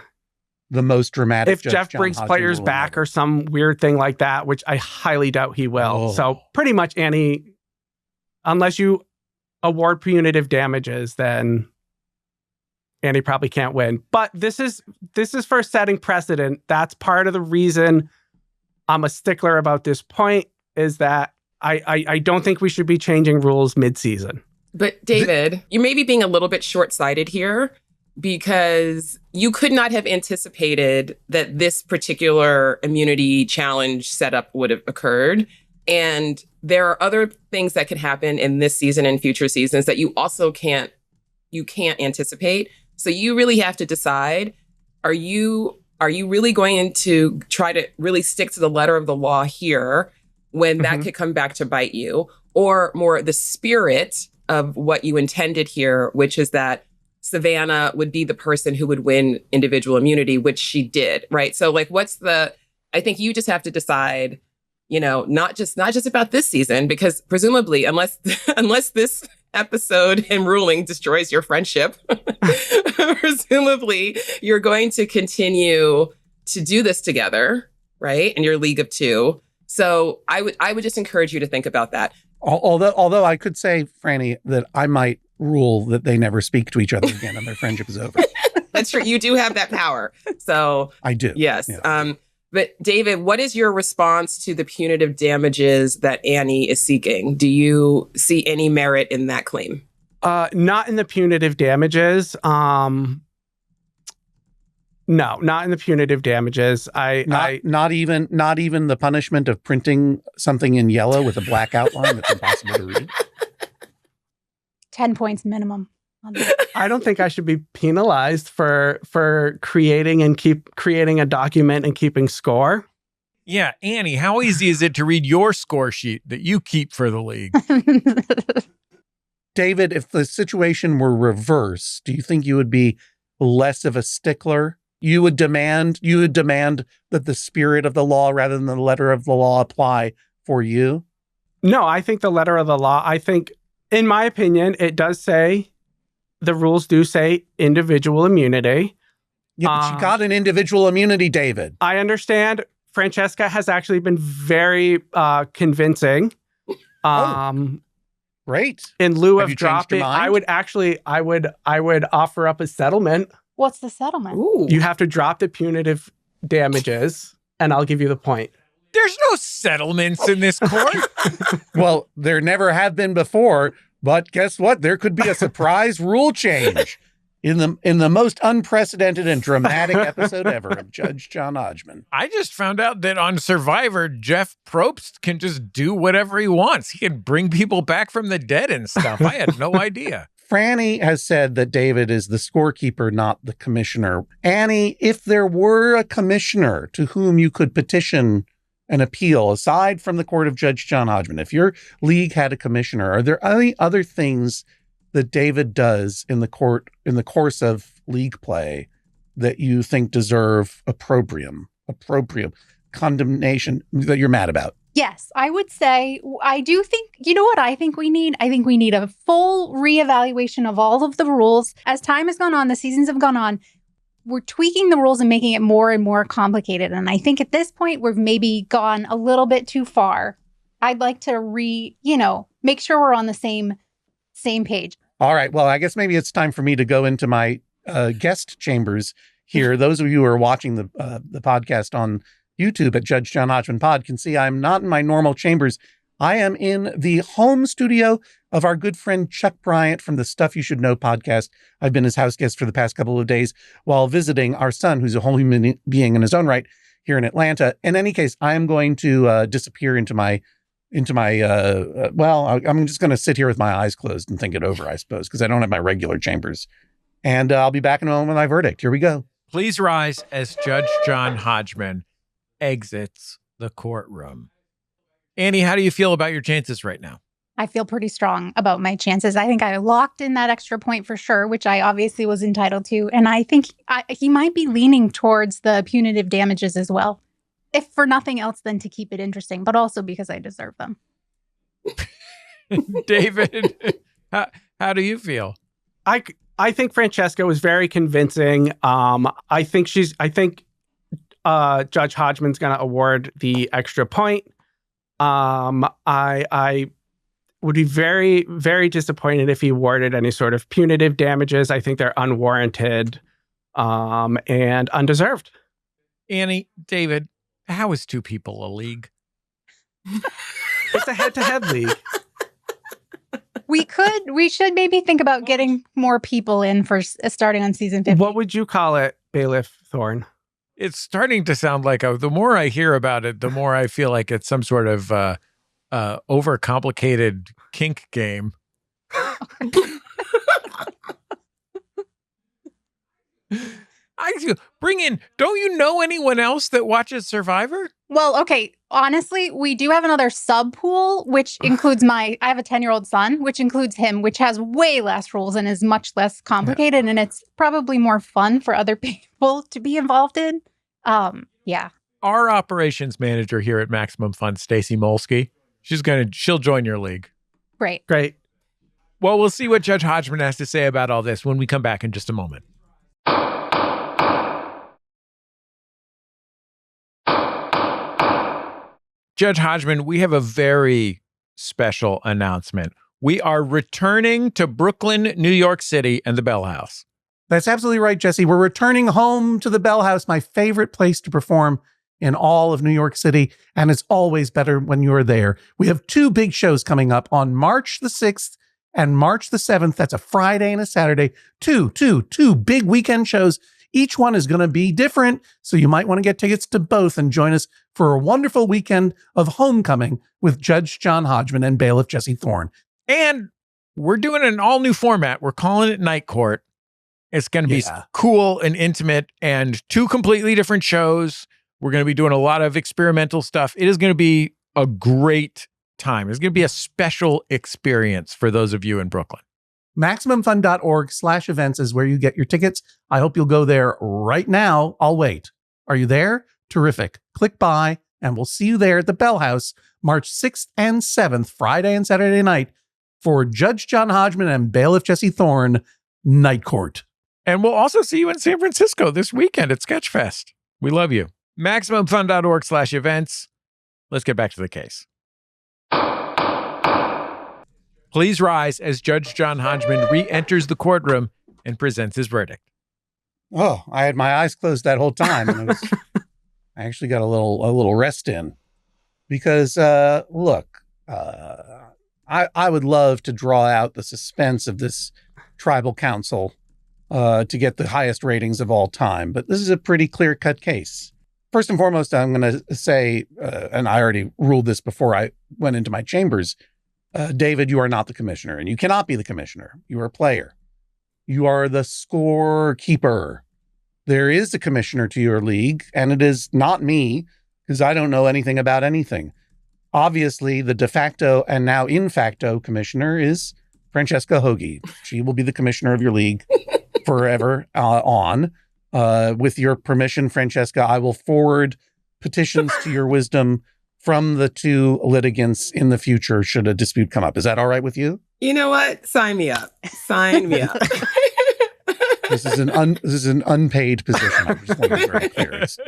the most dramatic? If Jeff brings players back or some weird thing like that, which I highly doubt he will. Oh. So pretty much Annie, unless you award punitive damages, then Annie probably can't win. But this is for setting precedent. That's part of the reason I'm a stickler about this point, is that I don't think we should be changing rules mid-season. But David, you may be being a little bit short-sighted here, because you could not have anticipated that this particular immunity challenge setup would have occurred. And there are other things that could happen in this season and future seasons that you also can't anticipate. So you really have to decide, are you really going to try to really stick to the letter of the law here when that could come back to bite you? or more the spirit of what you intended here, which is that Savannah would be the person who would win individual immunity, which she did, right? So like, I think you just have to decide, not just about this season, because presumably, unless this episode and ruling destroys your friendship, presumably you're going to continue to do this together, right? In your league of two. So I would just encourage you to think about that. Although I could say, Franny, that I might rule that they never speak to each other again and their friendship is over. That's true. You do have that power. So I do. Yes. Yeah. But David, what is your response to the punitive damages that Annie is seeking? Do you see any merit in that claim? Not in the punitive damages. No, not in the punitive damages. Not even the punishment of printing something in yellow with a black outline that's impossible to read. 10 points minimum on that. I don't think I should be penalized for creating a document and keeping score. Yeah, Annie, how easy is it to read your score sheet that you keep for the league? David, if the situation were reversed, do you think you would be less of a stickler? You would demand that the spirit of the law rather than the letter of the law apply for you? No, I think the letter of the law, in my opinion, it does say, the rules do say individual immunity. Yeah, but you got an individual immunity, David. I understand. Francesca has actually been very convincing. Great. In lieu Have of you changed your dropping, mind? I would offer up a settlement. What's the settlement? Ooh. You have to drop the punitive damages, and I'll give you the point. There's no settlements in this court. Well, there never have been before, but guess what? There could be a surprise rule change in the most unprecedented and dramatic episode ever of Judge John Hodgman. I just found out that on Survivor, Jeff Probst can just do whatever he wants. He can bring people back from the dead and stuff. I had no idea. Franny has said that David is the scorekeeper, not the commissioner. Annie, if there were a commissioner to whom you could petition an appeal, aside from the court of Judge John Hodgman, if your league had a commissioner, are there any other things that David does in the course of league play that you think deserve opprobrium, condemnation, that you're mad about? Yes, I would say, I do think, you know what I think we need? I think we need a full reevaluation of all of the rules. As time has gone on, the seasons have gone on, we're tweaking the rules and making it more and more complicated. And I think at this point, we've maybe gone a little bit too far. I'd like to make sure we're on the same page. All right. Well, I guess maybe it's time for me to go into my guest chambers here. Those of you who are watching the podcast on YouTube at Judge John Hodgman Pod can see I'm not in my normal chambers. I am in the home studio of our good friend Chuck Bryant from the Stuff You Should Know podcast. I've been his house guest for the past couple of days while visiting our son, who's a whole human being in his own right, here in Atlanta. In any case, I am going to disappear into my I'm just going to sit here with my eyes closed and think it over, I suppose, because I don't have my regular chambers. And I'll be back in a moment with my verdict. Here we go. Please rise as Judge John Hodgman exits the courtroom. Annie, how do you feel about your chances right now? I feel pretty strong about my chances. I think I locked in that extra point for sure, which I obviously was entitled to. And I think he might be leaning towards the punitive damages as well, if for nothing else than to keep it interesting, but also because I deserve them. David, how do you feel? I think Francesca was very convincing. I think Judge Hodgman's going to award the extra point. I would be very, very disappointed if he awarded any sort of punitive damages. I think they're unwarranted and undeserved. Annie, David, how is two people a league? It's a head-to-head league. We should maybe think about getting more people in for starting on season 50. What would you call it, Bailiff Thorne? It's starting to sound like the more I hear about it, the more I feel like it's some sort of overcomplicated kink game. Bring in, don't you know anyone else that watches Survivor? Well, okay. Honestly, we do have another sub pool, which includes I have a 10-year-old son, which includes him, which has way less rules and is much less complicated. And it's probably more fun for other people to be involved in. Yeah. Our operations manager here at Maximum Fun, Stacy Molsky, she'll join your league. Great. Well, we'll see what Judge Hodgman has to say about all this when we come back in just a moment. Judge Hodgman, we have a very special announcement. We are returning to Brooklyn, New York City, and the Bell House. That's absolutely right, Jesse. We're returning home to the Bell House, my favorite place to perform in all of New York City, and it's always better when you're there. We have 2 big shows coming up on March the 6th and March the 7th. That's a Friday and a Saturday. Two big weekend shows. Each one is going to be different, so you might want to get tickets to both and join us for a wonderful weekend of homecoming with Judge John Hodgman and Bailiff Jesse Thorne. And we're doing an all-new format. We're calling it Night Court. It's going to be cool and intimate and 2 completely different shows. We're going to be doing a lot of experimental stuff. It is going to be a great time. It's going to be a special experience for those of you in Brooklyn. MaximumFun.org/events is where you get your tickets. I hope you'll go there right now. I'll wait. Are you there? Terrific. Click buy, and we'll see you there at the Bell House, March 6th and 7th, Friday and Saturday night, for Judge John Hodgman and Bailiff Jesse Thorne, Night Court. And we'll also see you in San Francisco this weekend at Sketchfest. We love you. MaximumFun.org/events. Let's get back to the case. Please rise as Judge John Hodgman re-enters the courtroom and presents his verdict. Oh, I had my eyes closed that whole time. And I actually got a little rest in because, look, I would love to draw out the suspense of this tribal council to get the highest ratings of all time. But this is a pretty clear-cut case. First and foremost, I'm going to say, and I already ruled this before I went into my chambers, David, you are not the commissioner, and you cannot be the commissioner. You are a player. You are the scorekeeper. There is a commissioner to your league, and it is not me, because I don't know anything about anything. Obviously, the de facto and now in facto commissioner is Francesca Hogi. She will be the commissioner of your league forever on. With your permission, Francesca, I will forward petitions to your wisdom from the 2 litigants in the future should a dispute come up. Is that all right with you? You know what? Sign me up. Sign me up. This is an unpaid position. I just want to be very clear. It's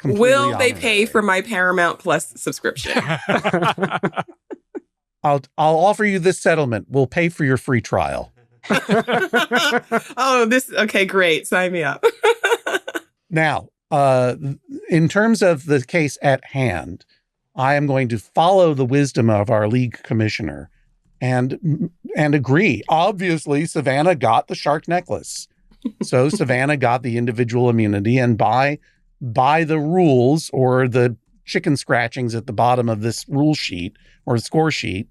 Will they pay for my Paramount Plus subscription? I'll offer you this settlement. We'll pay for your free trial. Okay, great. Sign me up. Now, in terms of the case at hand, I am going to follow the wisdom of our league commissioner and agree. Obviously, Savannah got the shark necklace. So Savannah got the individual immunity, and by the rules or the chicken scratchings at the bottom of this rule sheet or score sheet,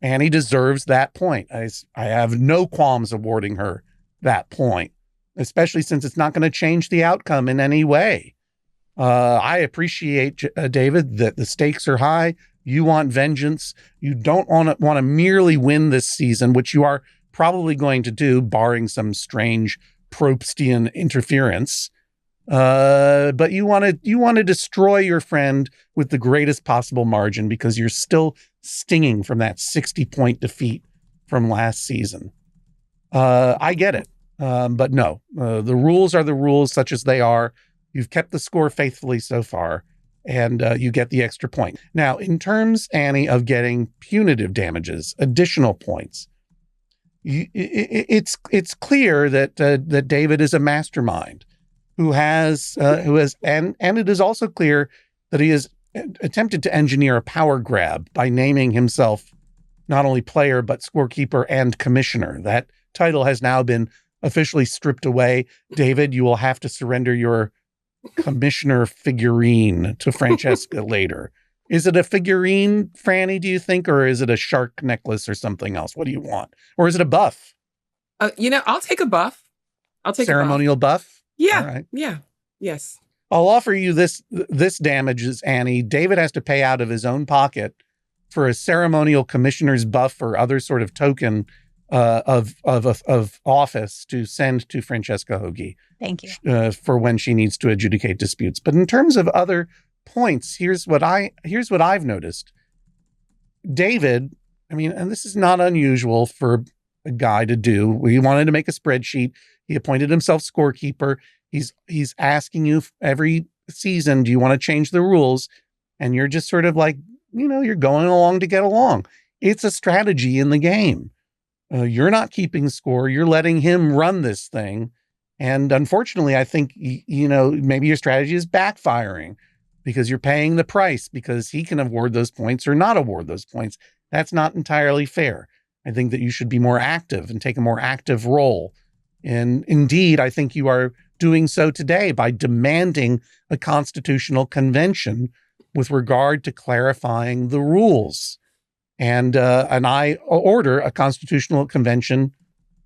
Annie deserves that point. I have no qualms awarding her that point, especially since it's not going to change the outcome in any way. I appreciate, David, that the stakes are high. You want vengeance. You don't want to merely win this season, which you are probably going to do, barring some strange Probstian interference. But you want to destroy your friend with the greatest possible margin because you're still stinging from that 60-point defeat from last season. I get it. But no, the rules are the rules such as they are. You've kept the score faithfully so far, and you get the extra point. Now, in terms, Annie, of getting punitive damages, additional points, it's clear that David is a mastermind who has and it is also clear that he has attempted to engineer a power grab by naming himself not only player but scorekeeper and commissioner. That title has now been officially stripped away. David, you will have to surrender your commissioner figurine to Francesca later. Is it a figurine, Franny, do you think, or is it a shark necklace or something else? What do you want? Or is it a buff? I'll take a buff. I'll take ceremonial a buff. Yeah. All right. Yeah. Yes. I'll offer you this damages, Annie. David has to pay out of his own pocket for a ceremonial commissioner's buff or other sort of token of office to send to Francesca Hogi. Thank you. For when she needs to adjudicate disputes. But in terms of other points, here's what I've noticed. David, I mean, and this is not unusual for a guy to do. He wanted to make a spreadsheet. He appointed himself scorekeeper. He's asking you every season, do you want to change the rules? And you're just sort of like, you're going along to get along. It's a strategy in the game. You're not keeping score. You're letting him run this thing. And unfortunately, I think, maybe your strategy is backfiring because you're paying the price because he can award those points or not award those points. That's not entirely fair. I think that you should be more active and take a more active role. And indeed, I think you are doing so today by demanding a constitutional convention with regard to clarifying the rules. And I order a constitutional convention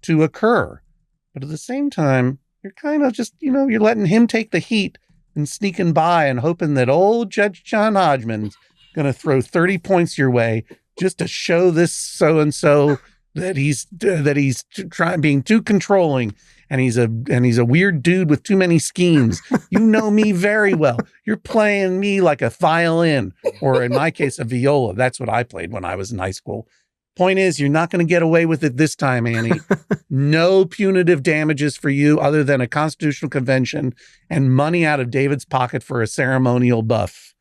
to occur. But at the same time, you're kind of just, you're letting him take the heat and sneaking by and hoping that old Judge John Hodgman's going to throw 30 points your way just to show this so-and-so that he's being too controlling. And he's a weird dude with too many schemes. You know me very well. You're playing me like a violin, or in my case, a viola. That's what I played when I was in high school. Point is, you're not going to get away with it this time, Annie. No punitive damages for you other than a constitutional convention and money out of David's pocket for a ceremonial buff.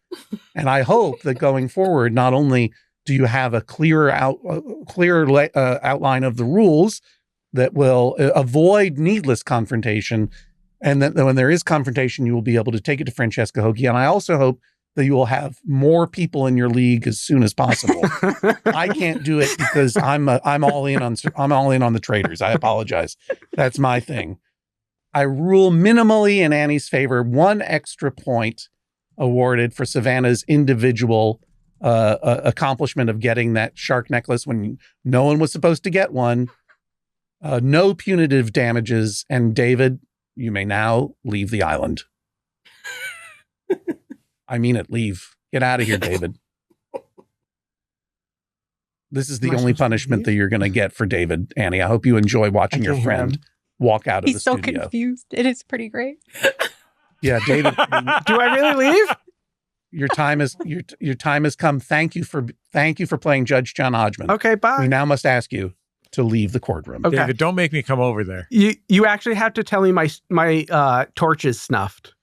And I hope that going forward, not only do you have a clearer outline of the rules that will avoid needless confrontation, and that when there is confrontation, you will be able to take it to Francesca Hogi. And I also hope that you will have more people in your league as soon as possible. I can't do it because I'm all in on the traders. I apologize. That's my thing. I rule minimally in Annie's favor. 1 extra point awarded for Savannah's individual accomplishment of getting that shark necklace when no one was supposed to get one. No punitive damages. And David, you may now leave the island. I mean it, leave. Get out of here, David. This is the only punishment that you're going to get for David, Annie. I hope you enjoy watching your friend walk out of the studio. He's so confused. It is pretty great. Yeah, David. Do I really leave? Your time has come. Thank you for playing Judge John Hodgman. Okay, bye. We now must ask you to leave the courtroom. Okay. David, don't make me come over there. You actually have to tell me my torch is snuffed.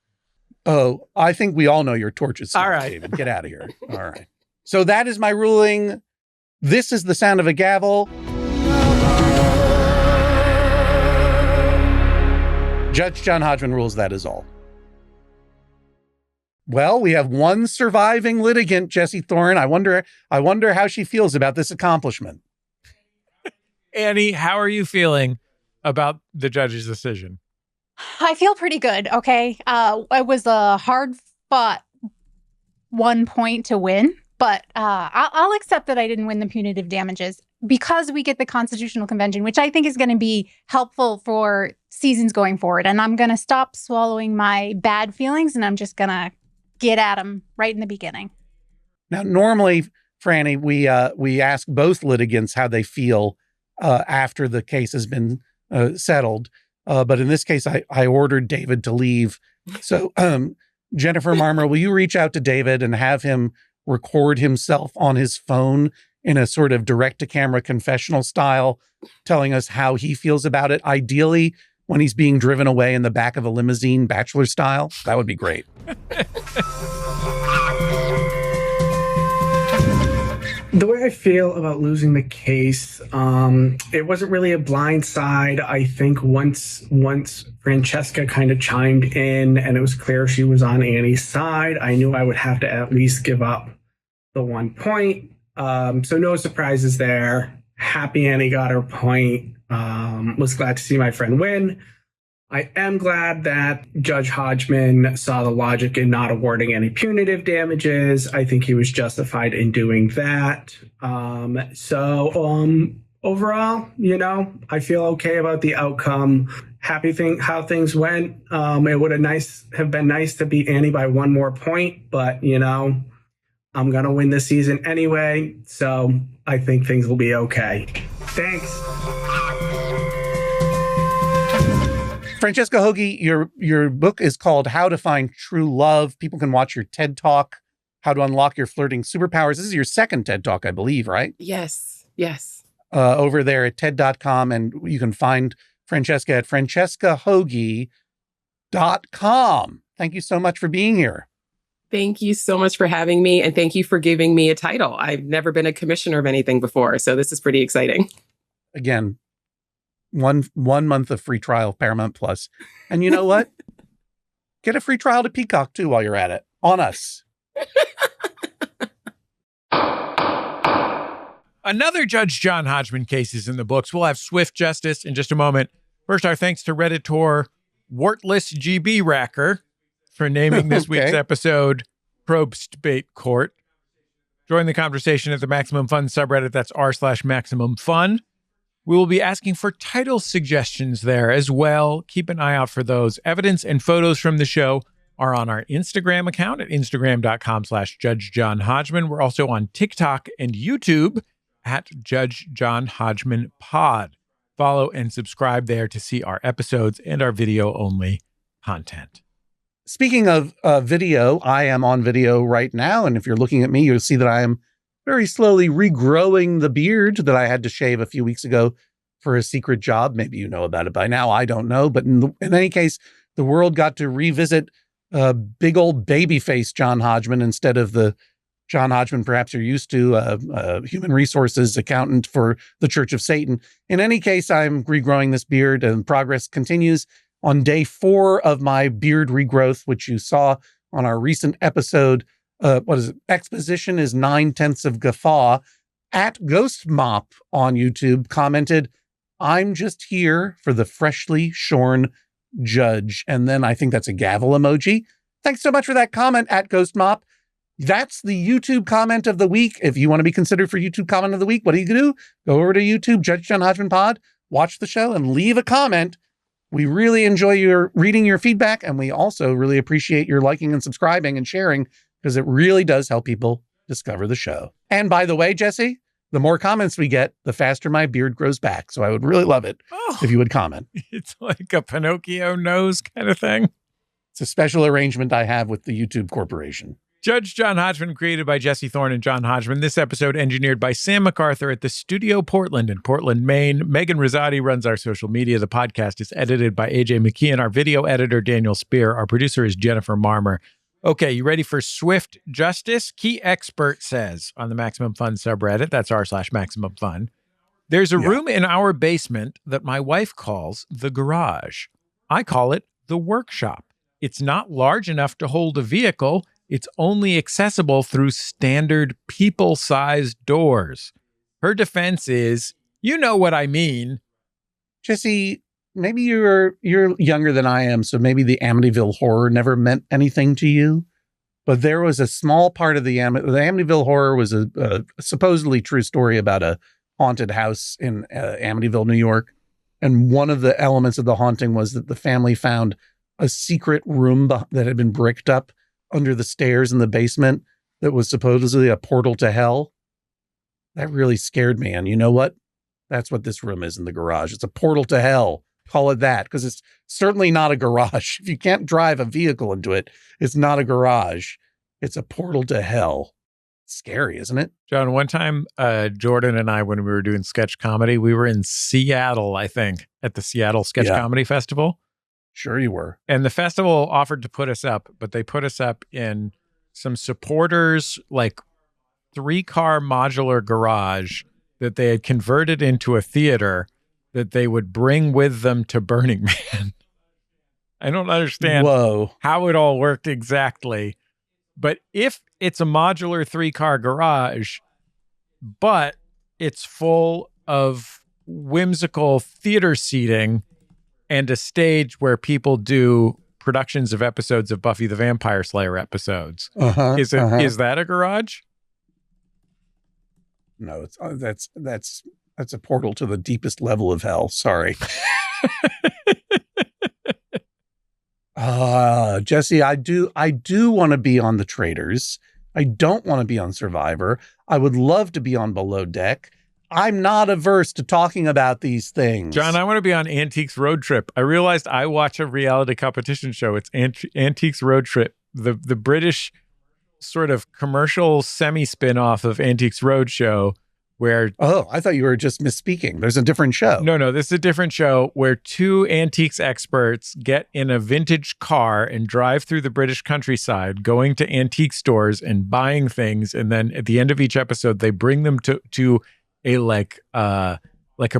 Oh, I think we all know your torch is snuffed, all right. David. Get out of here. All right. So that is my ruling. This is the sound of a gavel. Judge John Hodgman rules that is all. Well, we have one surviving litigant, Jessie Thorne. I wonder how she feels about this accomplishment. Annie, how are you feeling about the judge's decision? I feel pretty good. Okay. It was a hard fought 1 point to win, but I'll accept that I didn't win the punitive damages because we get the Constitutional Convention, which I think is going to be helpful for seasons going forward. And I'm going to stop swallowing my bad feelings and I'm just going to get at them right in the beginning. Now, normally, Franny, we ask both litigants how they feel after the case has been settled. But in this case, I ordered David to leave. So, Jennifer Marmer, will you reach out to David and have him record himself on his phone in a sort of direct-to-camera confessional style, telling us how he feels about it? Ideally, when he's being driven away in the back of a limousine, Bachelor style. That would be great. The way I feel about losing the case, it wasn't really a blind side. I think once Francesca kind of chimed in and it was clear she was on Annie's side, I knew I would have to at least give up the 1 point. So no surprises there. Happy Annie got her point. Was glad to see my friend win. I am glad that Judge Hodgman saw the logic in not awarding any punitive damages. I think he was justified in doing that. So overall, I feel okay about the outcome. how things went. It would have been nice to beat Annie by one more point, but I'm gonna win this season anyway, so I think things will be okay. Thanks. Francesca Hogi, your book is called How to Find True Love. People can watch your TED Talk, How to Unlock Your Flirting Superpowers. This is your second TED Talk, I believe, right? Yes. Over there at TED.com, and you can find Francesca at francescahogi.com. Thank you so much for being here. Thank you so much for having me, and thank you for giving me a title. I've never been a commissioner of anything before, so this is pretty exciting. Again, one month of free trial of Paramount Plus. And you know what? Get a free trial to Peacock, too, while you're at it. On us. Another Judge John Hodgman case is in the books. We'll have swift justice in just a moment. First, our thanks to Redditor Wartless GB Racker for naming this week's episode PROBST-BATE Court. Join the conversation at the Maximum Fun subreddit. That's r/Maximum Fun. We will be asking for title suggestions there as well. Keep an eye out for those. Evidence and photos from the show are on our Instagram account at instagram.com/Judge John Hodgman. We're also on TikTok and YouTube at Judge John Hodgman Pod. Follow and subscribe there to see our episodes and our video-only content. Speaking of video, I am on video right now. And if you're looking at me, you'll see that I am very slowly regrowing the beard that I had to shave a few weeks ago for a secret job. Maybe you know about it by now. I don't know. But in any case, the world got to revisit big old babyface John Hodgman instead of the John Hodgman perhaps you're used to, human resources accountant for the Church of Satan. In any case, I'm regrowing this beard, and progress continues on day 4 of my beard regrowth, which you saw on our recent episode. Exposition is 9/10 of guffaw. At Ghost Mop on YouTube commented, "I'm just here for the freshly shorn judge." And then I think that's a gavel emoji. Thanks so much for that comment at Ghost Mop. That's the YouTube comment of the week. If you want to be considered for YouTube comment of the week, what do? Go over to YouTube, Judge John Hodgman Pod, watch the show, and leave a comment. We really enjoy reading your feedback, and we also really appreciate your liking and subscribing and sharing, because it really does help people discover the show. And by the way, Jesse, the more comments we get, the faster my beard grows back. So I would really love it if you would comment. It's like a Pinocchio nose kind of thing. It's a special arrangement I have with the YouTube Corporation. Judge John Hodgman, created by Jesse Thorne and John Hodgman. This episode engineered by Sam MacArthur at the Studio Portland in Portland, Maine. Megan Rosati runs our social media. The podcast is edited by AJ McKeon. Our video editor, Daniel Spear. Our producer is Jennifer Marmer. Okay, you ready for swift justice? Key expert says on the Maximum Fun subreddit, that's r/Maximum Fun, there's a room in our basement that my wife calls the garage. I call it the workshop. It's not large enough to hold a vehicle. It's only accessible through standard people-sized doors. Her defense is, you know what I mean. Jesse, maybe you're younger than I am, so maybe the Amityville Horror never meant anything to you. But there was a small part of the Amityville Horror was a supposedly true story about a haunted house in Amityville, New York. And one of the elements of the haunting was that the family found a secret room that had been bricked up under the stairs in the basement that was supposedly a portal to hell. That really scared me. And you know what? That's what this room is in the garage. It's a portal to hell. Call it that, because it's certainly not a garage. If you can't drive a vehicle into it, it's not a garage. It's a portal to hell. Scary, isn't it? John, one time, Jordan and I, when we were doing sketch comedy, we were in Seattle, I think, at the Seattle Sketch Comedy Festival. Sure you were. And the festival offered to put us up, but they put us up in some supporters, like 3-car modular garage that they had converted into a theater that they would bring with them to Burning Man. I don't understand how it all worked exactly. But if it's a modular 3-car garage, but it's full of whimsical theater seating and a stage where people do productions of episodes of Buffy the Vampire Slayer episodes. Is that a garage? No, it's that's a portal to the deepest level of hell. Sorry. Jesse, I do want to be on the Traders. I don't want to be on Survivor. I would love to be on Below Deck. I'm not averse to talking about these things. John, I want to be on Antiques Road Trip. I realized I watch a reality competition show. It's Antiques Road Trip, the British sort of commercial semi-spin-off of Antiques Roadshow, where... Oh, I thought you were just misspeaking. There's a different show. No, this is a different show where two antiques experts get in a vintage car and drive through the British countryside, going to antique stores and buying things. And then at the end of each episode, they bring them to a like a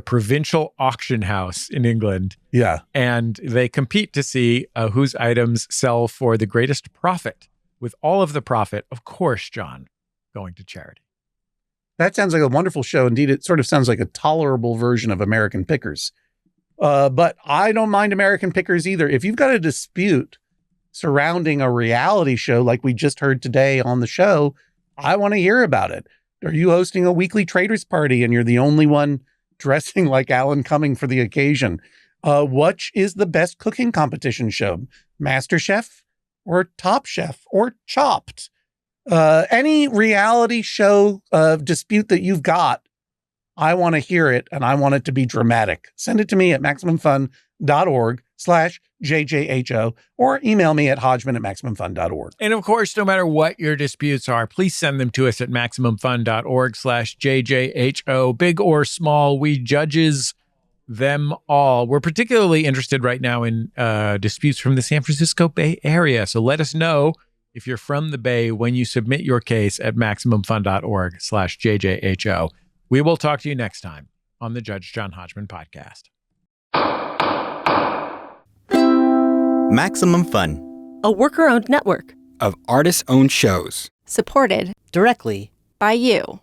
provincial auction house in England. Yeah. And they compete to see whose items sell for the greatest profit, with all of the profit, of course, John, going to charity. That sounds like a wonderful show. Indeed, it sort of sounds like a tolerable version of American Pickers. But I don't mind American Pickers either. If you've got a dispute surrounding a reality show like we just heard today on the show, I want to hear about it. Are you hosting a weekly traders party and you're the only one dressing like Alan Cumming for the occasion? Which is the best cooking competition show? MasterChef or Top Chef or Chopped? Any reality show dispute that you've got, I want to hear it, and I want it to be dramatic. Send it to me at MaximumFun.org/JJHO or email me at Hodgman@MaximumFun.org. And of course, no matter what your disputes are, please send them to us at MaximumFun.org/JJHO. Big or small, we judges them all. We're particularly interested right now in disputes from the San Francisco Bay Area. So let us know if you're from the Bay when you submit your case at MaximumFun.org/JJHO. We will talk to you next time on the Judge John Hodgman podcast. Maximum Fun, a worker-owned network of artist-owned shows. supported directly by you.